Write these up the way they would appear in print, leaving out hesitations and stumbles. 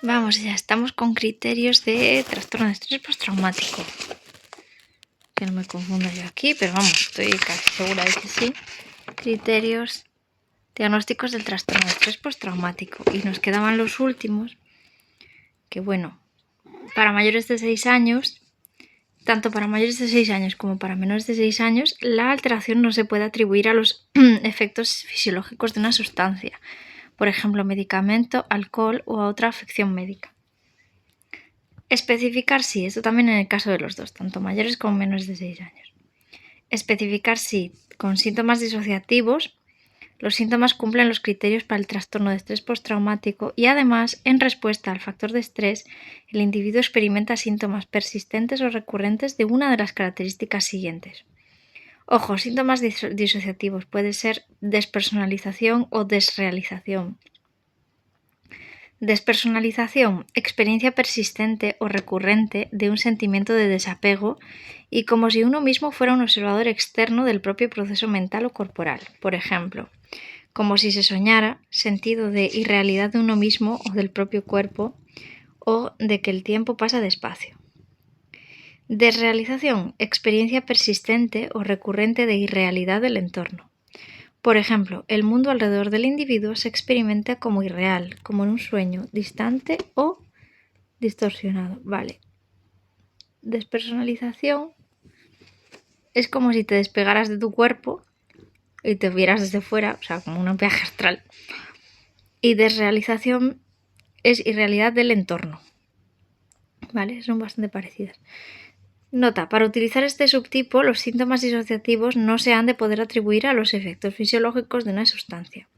Vamos, ya estamos con criterios de trastorno de estrés postraumático. Que no me confunda yo aquí, pero vamos, estoy casi segura de que sí. Criterios diagnósticos del trastorno de estrés postraumático. Y nos quedaban los últimos, que bueno, para mayores de 6 años, tanto para mayores de 6 años como para menores de 6 años, la alteración no se puede atribuir a los efectos fisiológicos de una sustancia, por ejemplo, medicamento, alcohol o a otra afección médica. Especificar sí, esto también en el caso de los dos, tanto mayores como menores de 6 años. Especificar sí, con síntomas disociativos, los síntomas cumplen los criterios para el trastorno de estrés postraumático y además, en respuesta al factor de estrés, el individuo experimenta síntomas persistentes o recurrentes de una de las características siguientes. Ojo, síntomas disociativos puede ser despersonalización o desrealización. Despersonalización, experiencia persistente o recurrente de un sentimiento de desapego y como si uno mismo fuera un observador externo del propio proceso mental o corporal. Por ejemplo, como si se soñara, sentido de irrealidad de uno mismo o del propio cuerpo o de que el tiempo pasa despacio. Desrealización, experiencia persistente o recurrente de irrealidad del entorno. Por ejemplo, el mundo alrededor del individuo se experimenta como irreal, como en un sueño, distante o distorsionado. Vale. Despersonalización es como si te despegaras de tu cuerpo y te vieras desde fuera, o sea, como un viaje astral. Y desrealización es irrealidad del entorno. Vale, son bastante parecidas. Nota, para utilizar este subtipo, los síntomas disociativos no se han de poder atribuir a los efectos fisiológicos de una sustancia.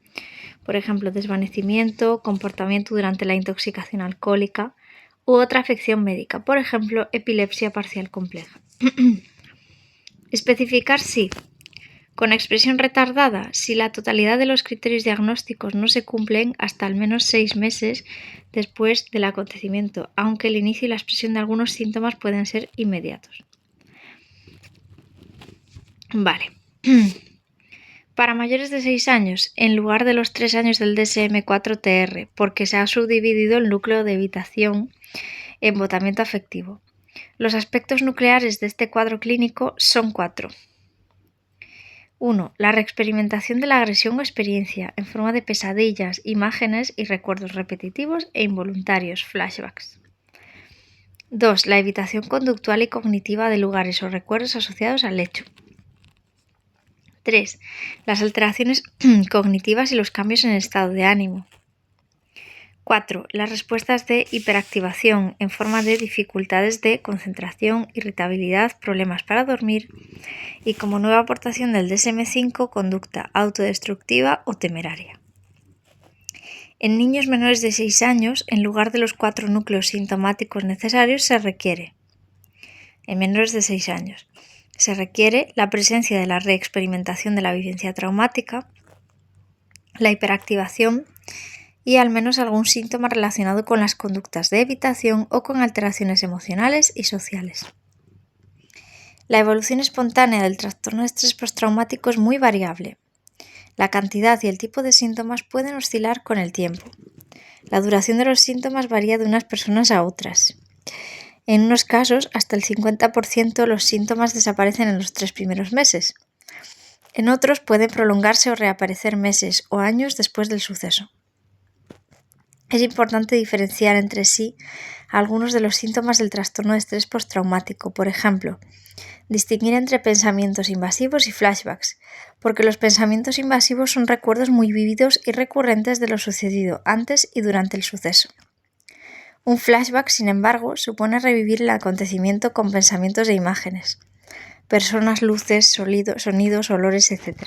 Por ejemplo, desvanecimiento, comportamiento durante la intoxicación alcohólica u otra afección médica, por ejemplo, epilepsia parcial compleja. Especificar sí. Con expresión retardada, si la totalidad de los criterios diagnósticos no se cumplen hasta al menos 6 meses después del acontecimiento, aunque el inicio y la expresión de algunos síntomas pueden ser inmediatos. Vale. Para mayores de 6 años, en lugar de los 3 años del DSM-4-TR, porque se ha subdividido el núcleo de evitación en embotamiento afectivo. Los aspectos nucleares de este cuadro clínico son 4. 1. La reexperimentación de la agresión o experiencia en forma de pesadillas, imágenes y recuerdos repetitivos e involuntarios, flashbacks. 2. La evitación conductual y cognitiva de lugares o recuerdos asociados al hecho. 3. Las alteraciones cognitivas y los cambios en el estado de ánimo. 4. Las respuestas de hiperactivación en forma de dificultades de concentración, irritabilidad, problemas para dormir y como nueva aportación del DSM-5, conducta autodestructiva o temeraria. En niños menores de 6 años, en lugar de los 4 núcleos sintomáticos necesarios, se requiere, en menores de 6 años, se requiere la presencia de la reexperimentación de la vivencia traumática, la hiperactivación y al menos algún síntoma relacionado con las conductas de evitación o con alteraciones emocionales y sociales. La evolución espontánea del trastorno de estrés postraumático es muy variable. La cantidad y el tipo de síntomas pueden oscilar con el tiempo. La duración de los síntomas varía de unas personas a otras. En unos casos, hasta el 50% de los síntomas desaparecen en los 3 primeros meses. En otros pueden prolongarse o reaparecer meses o años después del suceso. Es importante diferenciar entre sí algunos de los síntomas del trastorno de estrés postraumático, por ejemplo, distinguir entre pensamientos invasivos y flashbacks, porque los pensamientos invasivos son recuerdos muy vívidos y recurrentes de lo sucedido antes y durante el suceso. Un flashback, sin embargo, supone revivir el acontecimiento con pensamientos de imágenes, personas, luces, sonidos, olores, etc.,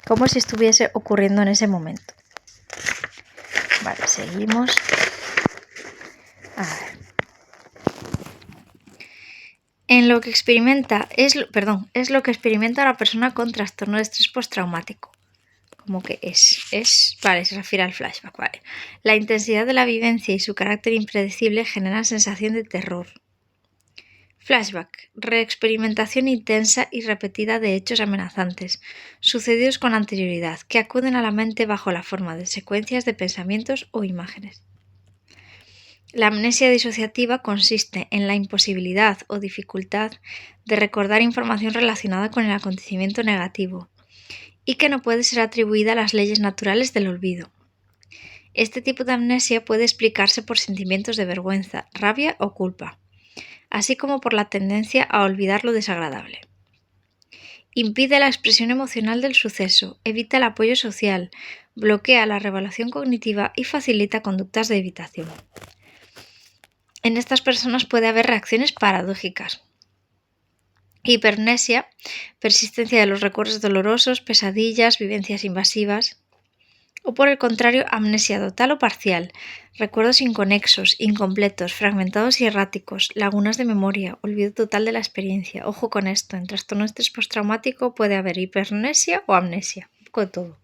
como si estuviese ocurriendo en ese momento. Vale, seguimos. A ver. Es lo que experimenta la persona con trastorno de estrés postraumático. Como que vale, se refiere al flashback, vale. La intensidad de la vivencia y su carácter impredecible generan sensación de terror. Flashback, reexperimentación intensa y repetida de hechos amenazantes, sucedidos con anterioridad, que acuden a la mente bajo la forma de secuencias de pensamientos o imágenes. La amnesia disociativa consiste en la imposibilidad o dificultad de recordar información relacionada con el acontecimiento negativo y que no puede ser atribuida a las leyes naturales del olvido. Este tipo de amnesia puede explicarse por sentimientos de vergüenza, rabia o culpa, así como por la tendencia a olvidar lo desagradable. Impide la expresión emocional del suceso, evita el apoyo social, bloquea la reevaluación cognitiva y facilita conductas de evitación. En estas personas puede haber reacciones paradójicas. Hipermnesia, persistencia de los recuerdos dolorosos, pesadillas, vivencias invasivas. O por el contrario, amnesia total o parcial, recuerdos inconexos, incompletos, fragmentados y erráticos, lagunas de memoria, olvido total de la experiencia. Ojo con esto, en trastorno de estrés postraumático puede haber hipermnesia o amnesia, un poco de todo.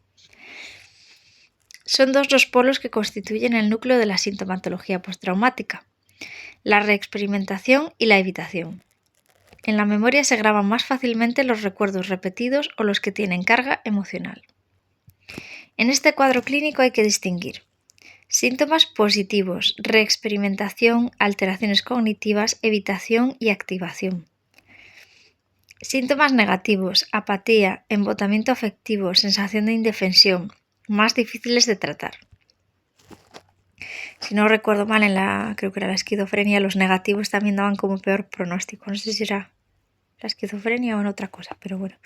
Son dos los polos que constituyen el núcleo de la sintomatología postraumática: la reexperimentación y la evitación. En la memoria se graban más fácilmente los recuerdos repetidos o los que tienen carga emocional. En este cuadro clínico hay que distinguir síntomas positivos: reexperimentación, alteraciones cognitivas, evitación y activación. Síntomas negativos: apatía, embotamiento afectivo, sensación de indefensión, más difíciles de tratar. Si no recuerdo mal, creo que era la esquizofrenia, los negativos también daban como peor pronóstico. No sé si era la esquizofrenia o en otra cosa, pero bueno.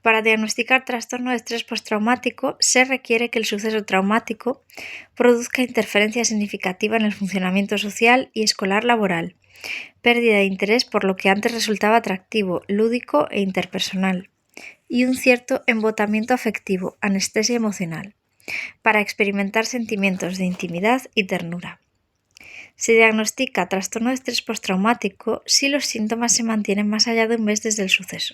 Para diagnosticar trastorno de estrés postraumático se requiere que el suceso traumático produzca interferencia significativa en el funcionamiento social y escolar laboral, pérdida de interés por lo que antes resultaba atractivo, lúdico e interpersonal, y un cierto embotamiento afectivo, anestesia emocional, para experimentar sentimientos de intimidad y ternura. Se diagnostica trastorno de estrés postraumático si los síntomas se mantienen más allá de un mes desde el suceso.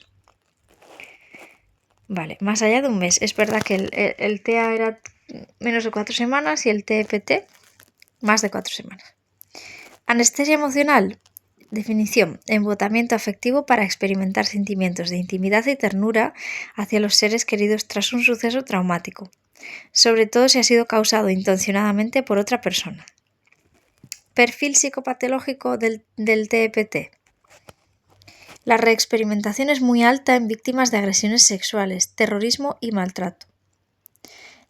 Vale, más allá de un mes. Es verdad que el TEA era menos de 4 semanas y el TEPT más de 4 semanas. Anestesia emocional. Definición: embotamiento afectivo para experimentar sentimientos de intimidad y ternura hacia los seres queridos tras un suceso traumático, sobre todo si ha sido causado intencionadamente por otra persona. Perfil psicopatológico del TEPT. La reexperimentación es muy alta en víctimas de agresiones sexuales, terrorismo y maltrato.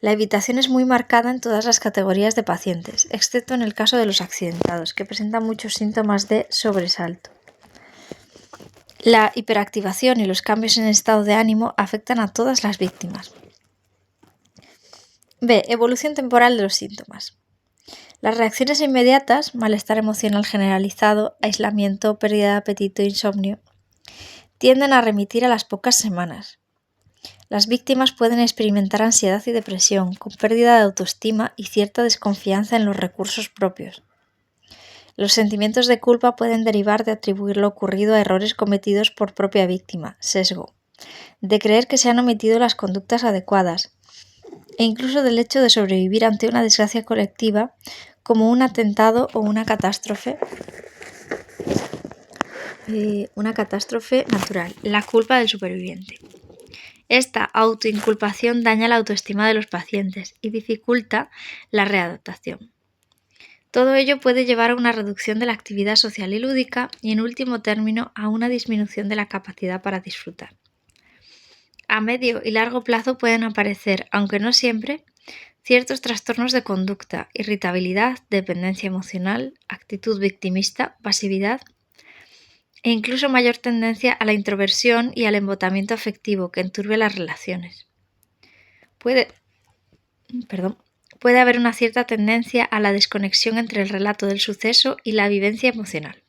La evitación es muy marcada en todas las categorías de pacientes, excepto en el caso de los accidentados, que presentan muchos síntomas de sobresalto. La hiperactivación y los cambios en el estado de ánimo afectan a todas las víctimas. B. Evolución temporal de los síntomas. Las reacciones inmediatas: malestar emocional generalizado, aislamiento, pérdida de apetito, insomnio, tienden a remitir a las pocas semanas. Las víctimas pueden experimentar ansiedad y depresión, con pérdida de autoestima y cierta desconfianza en los recursos propios. Los sentimientos de culpa pueden derivar de atribuir lo ocurrido a errores cometidos por propia víctima, sesgo, de creer que se han omitido las conductas adecuadas, e incluso del hecho de sobrevivir ante una desgracia colectiva como un atentado o una catástrofe natural, la culpa del superviviente. Esta autoinculpación daña la autoestima de los pacientes y dificulta la readaptación. Todo ello puede llevar a una reducción de la actividad social y lúdica y, en último término, a una disminución de la capacidad para disfrutar. A medio y largo plazo pueden aparecer, aunque no siempre, ciertos trastornos de conducta, irritabilidad, dependencia emocional, actitud victimista, pasividad e incluso mayor tendencia a la introversión y al embotamiento afectivo que enturbia las relaciones. Puede haber una cierta tendencia a la desconexión entre el relato del suceso y la vivencia emocional.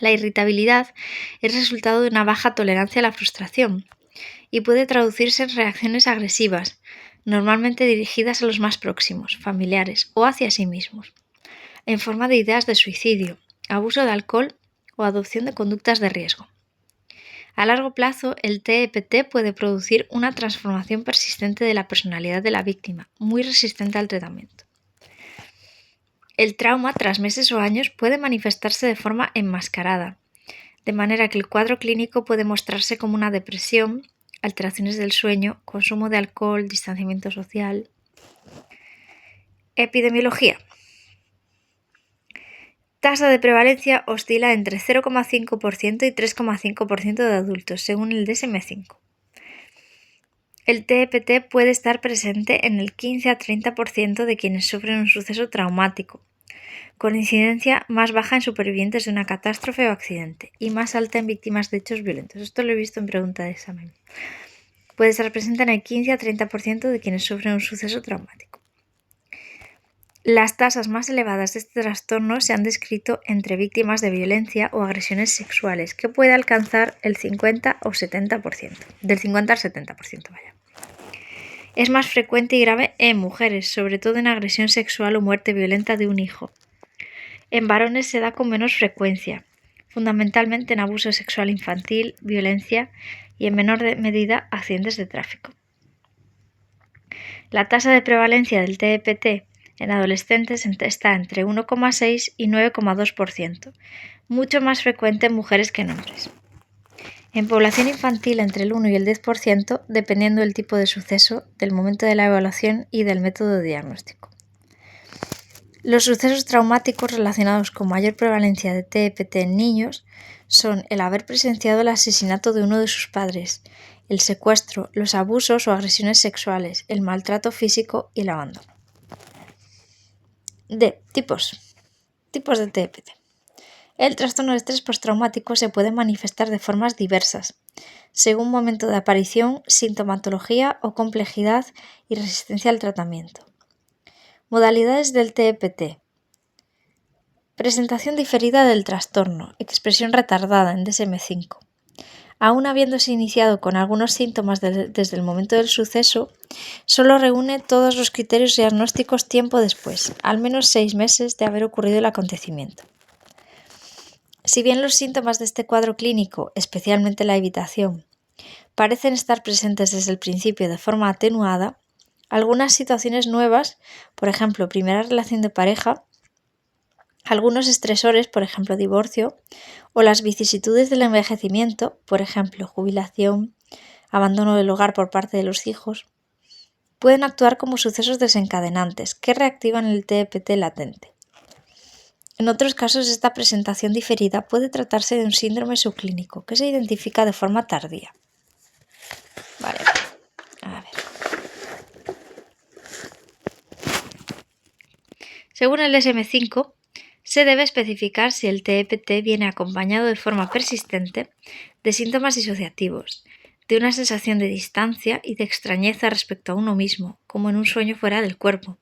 La irritabilidad es resultado de una baja tolerancia a la frustración y puede traducirse en reacciones agresivas, normalmente dirigidas a los más próximos, familiares o hacia sí mismos, en forma de ideas de suicidio, abuso de alcohol o adopción de conductas de riesgo. A largo plazo, el TEPT puede producir una transformación persistente de la personalidad de la víctima, muy resistente al tratamiento. El trauma, tras meses o años, puede manifestarse de forma enmascarada, de manera que el cuadro clínico puede mostrarse como una depresión, alteraciones del sueño, consumo de alcohol, distanciamiento social. Epidemiología. Tasa de prevalencia oscila entre 0,5% y 3,5% de adultos, según el DSM-5. El TEPT puede estar presente en el 15 a 30% de quienes sufren un suceso traumático, con incidencia más baja en supervivientes de una catástrofe o accidente y más alta en víctimas de hechos violentos. Esto lo he visto en pregunta de examen. Puede estar presente en el 15 a 30% de quienes sufren un suceso traumático. Las tasas más elevadas de este trastorno se han descrito entre víctimas de violencia o agresiones sexuales, que puede alcanzar el 50 o 70%, del 50 al 70%, vaya. Es más frecuente y grave en mujeres, sobre todo en agresión sexual o muerte violenta de un hijo. En varones se da con menos frecuencia, fundamentalmente en abuso sexual infantil, violencia y en menor medida accidentes de tráfico. La tasa de prevalencia del TEPT en adolescentes está entre 1,6 y 9,2%, mucho más frecuente en mujeres que en hombres. En población infantil entre el 1 y el 10%, dependiendo del tipo de suceso, del momento de la evaluación y del método de diagnóstico. Los sucesos traumáticos relacionados con mayor prevalencia de TEPT en niños son el haber presenciado el asesinato de uno de sus padres, el secuestro, los abusos o agresiones sexuales, el maltrato físico y el abandono. Tipos de TEPT. El trastorno de estrés postraumático se puede manifestar de formas diversas, según momento de aparición, sintomatología o complejidad y resistencia al tratamiento. Modalidades del TEPT. Presentación diferida del trastorno, expresión retardada en DSM-5. Aún habiéndose iniciado con algunos síntomas desde el momento del suceso, solo reúne todos los criterios diagnósticos tiempo después, al menos 6 meses de haber ocurrido el acontecimiento. Si bien los síntomas de este cuadro clínico, especialmente la evitación, parecen estar presentes desde el principio de forma atenuada, algunas situaciones nuevas, por ejemplo, primera relación de pareja, algunos estresores, por ejemplo, divorcio, o las vicisitudes del envejecimiento, por ejemplo, jubilación, abandono del hogar por parte de los hijos, pueden actuar como sucesos desencadenantes que reactivan el TEPT latente. En otros casos, esta presentación diferida puede tratarse de un síndrome subclínico que se identifica de forma tardía. Vale, a ver. Según el DSM-5, se debe especificar si el TEPT viene acompañado de forma persistente de síntomas disociativos, de una sensación de distancia y de extrañeza respecto a uno mismo, como en un sueño fuera del cuerpo,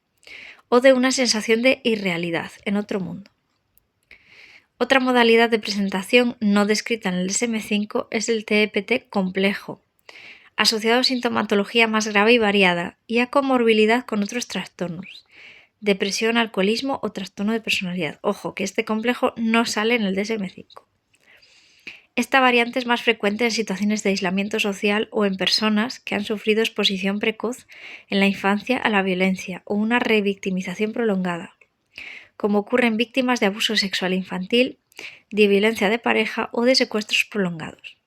o de una sensación de irrealidad en otro mundo. Otra modalidad de presentación no descrita en el DSM-5 es el TEPT complejo, asociado a sintomatología más grave y variada y a comorbilidad con otros trastornos, depresión, alcoholismo o trastorno de personalidad. Ojo, que este complejo no sale en el DSM-5. Esta variante es más frecuente en situaciones de aislamiento social o en personas que han sufrido exposición precoz en la infancia a la violencia o una revictimización prolongada, como ocurre en víctimas de abuso sexual infantil, de violencia de pareja o de secuestros prolongados.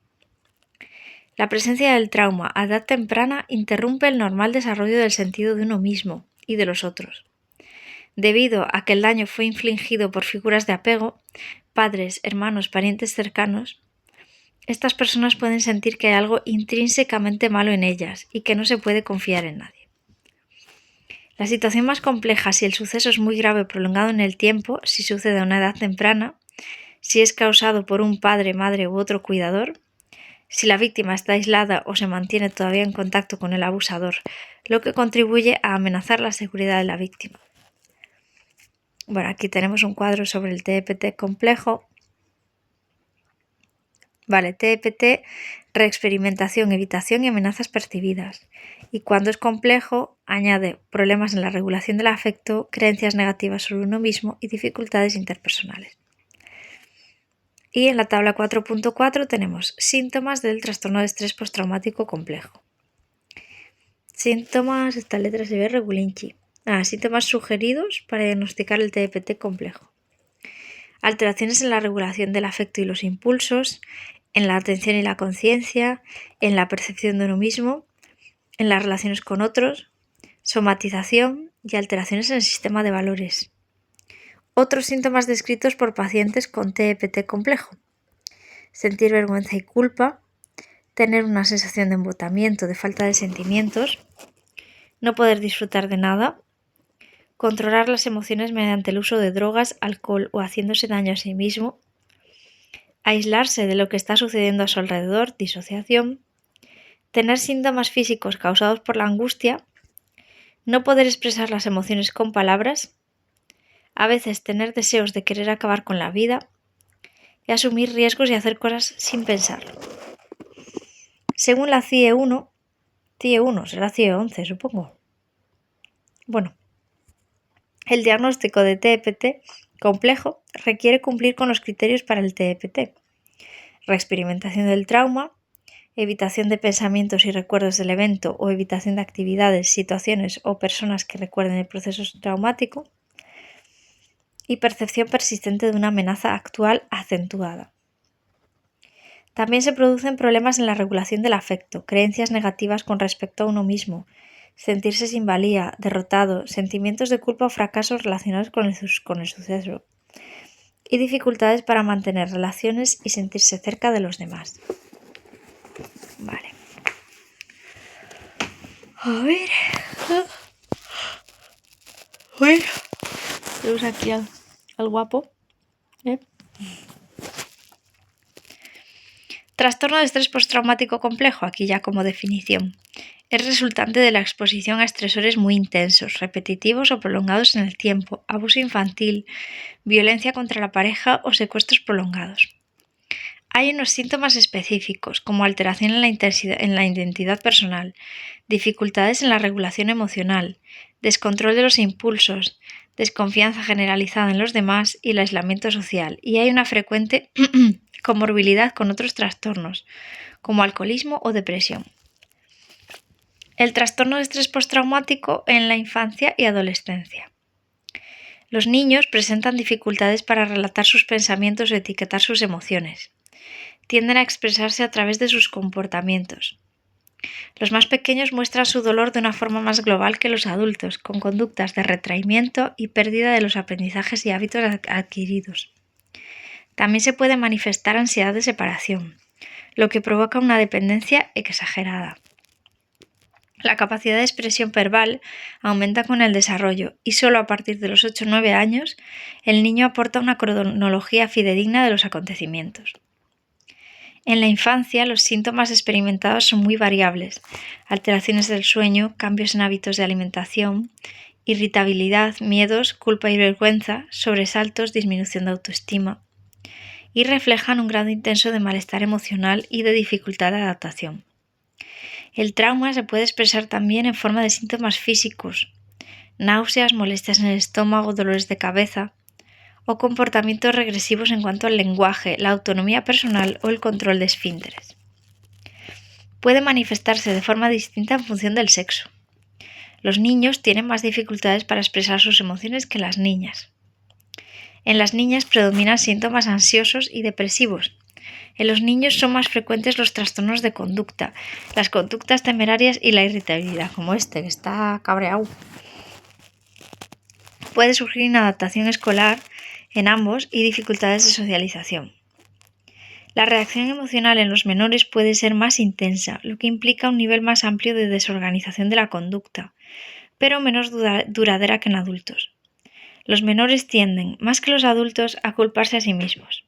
La presencia del trauma a edad temprana interrumpe el normal desarrollo del sentido de uno mismo y de los otros. Debido a que el daño fue infligido por figuras de apego, padres, hermanos, parientes cercanos, estas personas pueden sentir que hay algo intrínsecamente malo en ellas y que no se puede confiar en nadie. La situación más compleja si el suceso es muy grave o prolongado en el tiempo, si sucede a una edad temprana, si es causado por un padre, madre u otro cuidador, si la víctima está aislada o se mantiene todavía en contacto con el abusador, lo que contribuye a amenazar la seguridad de la víctima. Bueno, aquí tenemos un cuadro sobre el TEPT complejo. Vale, TEPT, reexperimentación, evitación y amenazas percibidas. Y cuando es complejo, añade problemas en la regulación del afecto, creencias negativas sobre uno mismo y dificultades interpersonales. Y en la tabla 4.4 tenemos síntomas del trastorno de estrés postraumático complejo. Síntomas, esta letra se ve regulinchi. Síntomas sugeridos para diagnosticar el TEPT complejo. Alteraciones en la regulación del afecto y los impulsos, en la atención y la conciencia, en la percepción de uno mismo, en las relaciones con otros, somatización y alteraciones en el sistema de valores. Otros síntomas descritos por pacientes con TEPT complejo: sentir vergüenza y culpa, tener una sensación de embotamiento, de falta de sentimientos, no poder disfrutar de nada, controlar las emociones mediante el uso de drogas, alcohol o haciéndose daño a sí mismo, aislarse de lo que está sucediendo a su alrededor, disociación, tener síntomas físicos causados por la angustia, no poder expresar las emociones con palabras, a veces tener deseos de querer acabar con la vida y asumir riesgos y hacer cosas sin pensarlo. Según la CIE-1, será CIE-11 supongo. Bueno, el diagnóstico de TEPT complejo requiere cumplir con los criterios para el TEPT: reexperimentación del trauma, evitación de pensamientos y recuerdos del evento o evitación de actividades, situaciones o personas que recuerden el proceso traumático, y percepción persistente de una amenaza actual acentuada. También se producen problemas en la regulación del afecto, creencias negativas con respecto a uno mismo, sentirse sin valía, derrotado, sentimientos de culpa o fracaso relacionados con el suceso, y dificultades para mantener relaciones y sentirse cerca de los demás. Vale. A ver. Bueno, tenemos aquí al guapo. Trastorno de estrés postraumático complejo, aquí ya como definición. Es resultante de la exposición a estresores muy intensos, repetitivos o prolongados en el tiempo, abuso infantil, violencia contra la pareja o secuestros prolongados. Hay unos síntomas específicos, como alteración en la identidad personal, dificultades en la regulación emocional, descontrol de los impulsos, desconfianza generalizada en los demás y el aislamiento social, y hay una frecuente comorbilidad con otros trastornos, como alcoholismo o depresión. El trastorno de estrés postraumático en la infancia y adolescencia. Los niños presentan dificultades para relatar sus pensamientos o etiquetar sus emociones. Tienden a expresarse a través de sus comportamientos. Los más pequeños muestran su dolor de una forma más global que los adultos, con conductas de retraimiento y pérdida de los aprendizajes y hábitos adquiridos. También se puede manifestar ansiedad de separación, lo que provoca una dependencia exagerada. La capacidad de expresión verbal aumenta con el desarrollo y solo a partir de los 8 o 9 años el niño aporta una cronología fidedigna de los acontecimientos. En la infancia, los síntomas experimentados son muy variables: alteraciones del sueño, cambios en hábitos de alimentación, irritabilidad, miedos, culpa y vergüenza, sobresaltos, disminución de autoestima, y reflejan un grado intenso de malestar emocional y de dificultad de adaptación. El trauma se puede expresar también en forma de síntomas físicos: náuseas, molestias en el estómago, dolores de cabeza, o comportamientos regresivos en cuanto al lenguaje, la autonomía personal o el control de esfínteres. Puede manifestarse de forma distinta en función del sexo. Los niños tienen más dificultades para expresar sus emociones que las niñas. En las niñas predominan síntomas ansiosos y depresivos. En los niños son más frecuentes los trastornos de conducta, las conductas temerarias y la irritabilidad, como que está cabreado. Puede surgir inadaptación escolar en ambos y dificultades de socialización. La reacción emocional en los menores puede ser más intensa, lo que implica un nivel más amplio de desorganización de la conducta, pero menos duradera que en adultos. Los menores tienden, más que los adultos, a culparse a sí mismos.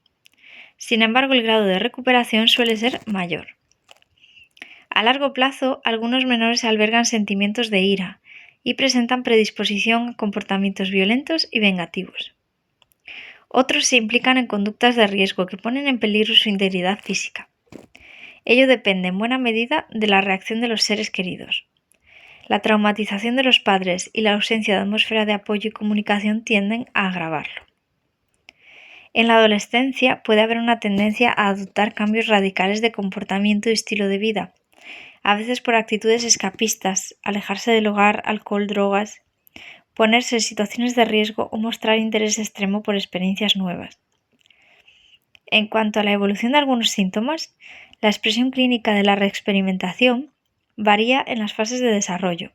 Sin embargo, el grado de recuperación suele ser mayor. A largo plazo, algunos menores albergan sentimientos de ira y presentan predisposición a comportamientos violentos y vengativos. Otros se implican en conductas de riesgo que ponen en peligro su integridad física. Ello depende en buena medida de la reacción de los seres queridos. La traumatización de los padres y la ausencia de atmósfera de apoyo y comunicación tienden a agravarlo. En la adolescencia puede haber una tendencia a adoptar cambios radicales de comportamiento y estilo de vida, a veces por actitudes escapistas, alejarse del hogar, alcohol, drogas, ponerse en situaciones de riesgo o mostrar interés extremo por experiencias nuevas. En cuanto a la evolución de algunos síntomas, la expresión clínica de la reexperimentación varía en las fases de desarrollo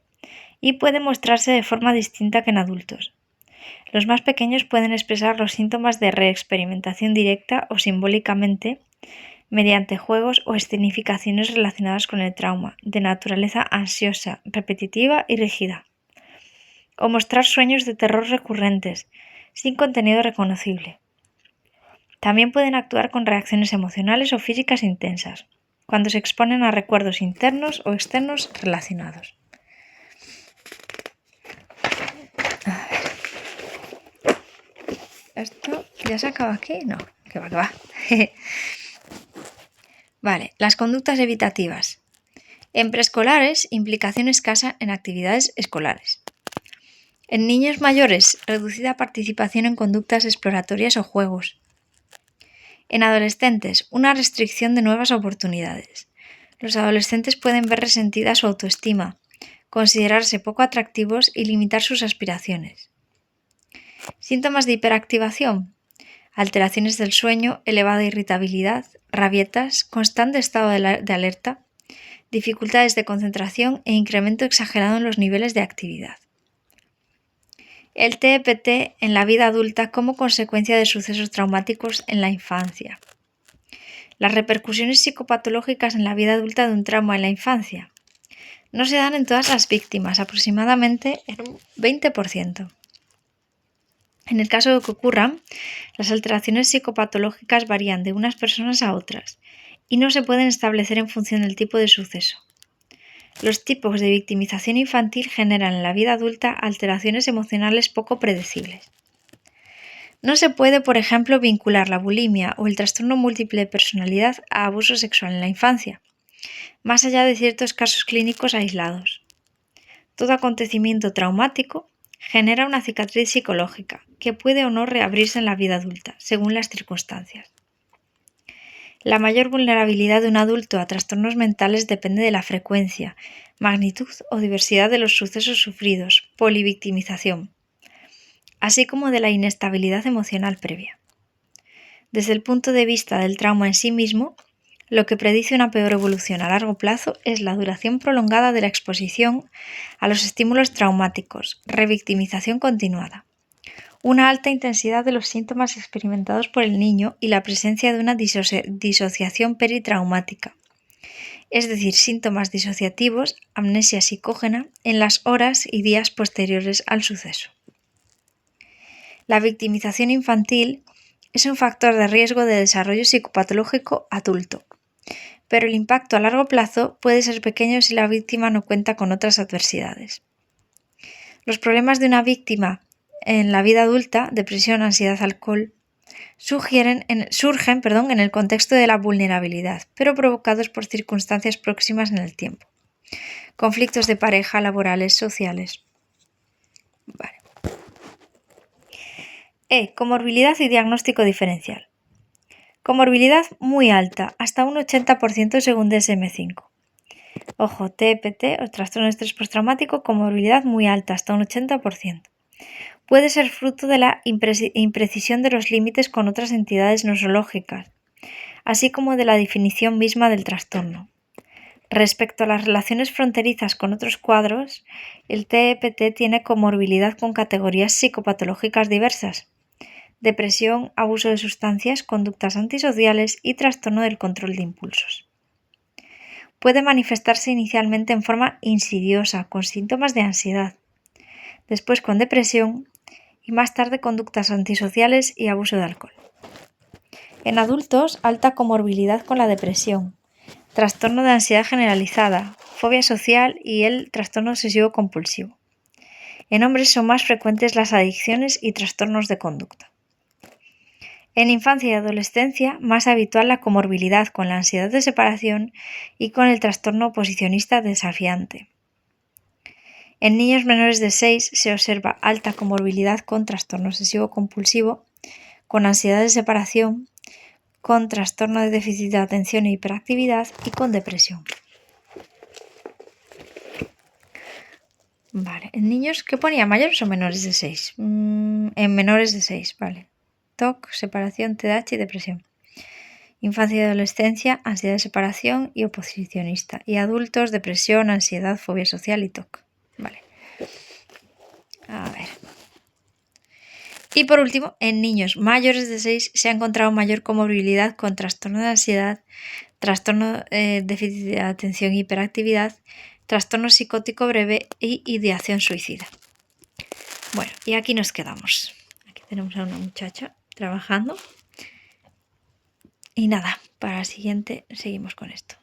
y puede mostrarse de forma distinta que en adultos. Los más pequeños pueden expresar los síntomas de reexperimentación directa o simbólicamente mediante juegos o escenificaciones relacionadas con el trauma, de naturaleza ansiosa, repetitiva y rígida, o mostrar sueños de terror recurrentes, sin contenido reconocible. También pueden actuar con reacciones emocionales o físicas intensas, cuando se exponen a recuerdos internos o externos relacionados. A ver. ¿Esto ya se acaba aquí? No, que va. Vale, las conductas evitativas. En preescolares, implicación escasa en actividades escolares. En niños mayores, reducida participación en conductas exploratorias o juegos. En adolescentes, una restricción de nuevas oportunidades. Los adolescentes pueden ver resentida su autoestima, considerarse poco atractivos y limitar sus aspiraciones. Síntomas de hiperactivación. Alteraciones del sueño, elevada irritabilidad, rabietas, constante estado de alerta, dificultades de concentración e incremento exagerado en los niveles de actividad. El TEPT en la vida adulta como consecuencia de sucesos traumáticos en la infancia. Las repercusiones psicopatológicas en la vida adulta de un trauma en la infancia no se dan en todas las víctimas, aproximadamente en un 20%. En el caso de que ocurran, las alteraciones psicopatológicas varían de unas personas a otras y no se pueden establecer en función del tipo de suceso. Los tipos de victimización infantil generan en la vida adulta alteraciones emocionales poco predecibles. No se puede, por ejemplo, vincular la bulimia o el trastorno múltiple de personalidad a abuso sexual en la infancia, más allá de ciertos casos clínicos aislados. Todo acontecimiento traumático genera una cicatriz psicológica que puede o no reabrirse en la vida adulta, según las circunstancias. La mayor vulnerabilidad de un adulto a trastornos mentales depende de la frecuencia, magnitud o diversidad de los sucesos sufridos, polivictimización, así como de la inestabilidad emocional previa. Desde el punto de vista del trauma en sí mismo, lo que predice una peor evolución a largo plazo es la duración prolongada de la exposición a los estímulos traumáticos, revictimización continuada, una alta intensidad de los síntomas experimentados por el niño y la presencia de una disociación peritraumática, es decir, síntomas disociativos, amnesia psicógena, en las horas y días posteriores al suceso. La victimización infantil es un factor de riesgo de desarrollo psicopatológico adulto, pero el impacto a largo plazo puede ser pequeño si la víctima no cuenta con otras adversidades. Los problemas de una víctima en la vida adulta, depresión, ansiedad, alcohol, surgen en el contexto de la vulnerabilidad, pero provocados por circunstancias próximas en el tiempo. Conflictos de pareja, laborales, sociales. Vale. Comorbilidad y diagnóstico diferencial. Comorbilidad muy alta, hasta un 80% según DSM-5. Ojo, TEPT o trastorno de estrés postraumático, comorbilidad muy alta, hasta un 80%. Puede ser fruto de la imprecisión de los límites con otras entidades nosológicas, así como de la definición misma del trastorno. Respecto a las relaciones fronterizas con otros cuadros, el TEPT tiene comorbilidad con categorías psicopatológicas diversas: depresión, abuso de sustancias, conductas antisociales y trastorno del control de impulsos. Puede manifestarse inicialmente en forma insidiosa, con síntomas de ansiedad, después con depresión y más tarde conductas antisociales y abuso de alcohol. En adultos, alta comorbilidad con la depresión, trastorno de ansiedad generalizada, fobia social y el trastorno obsesivo-compulsivo. En hombres son más frecuentes las adicciones y trastornos de conducta. En infancia y adolescencia, más habitual la comorbilidad con la ansiedad de separación y con el trastorno oposicionista desafiante. En niños menores de 6 se observa alta comorbilidad con trastorno obsesivo-compulsivo, con ansiedad de separación, con trastorno de déficit de atención e hiperactividad y con depresión. Vale, en niños, ¿qué ponía? ¿Mayores o menores de 6? En menores de 6, vale. TOC, separación, TDAH y depresión. Infancia y adolescencia, ansiedad de separación y oposicionista. Y adultos, depresión, ansiedad, fobia social y TOC. Vale. A ver. Y por último, en niños mayores de 6 se ha encontrado mayor comorbilidad con trastorno de ansiedad, trastorno déficit de atención y hiperactividad, trastorno psicótico breve y ideación suicida. Bueno, y aquí nos quedamos. Aquí tenemos a una muchacha trabajando. Y nada, para la siguiente seguimos con esto.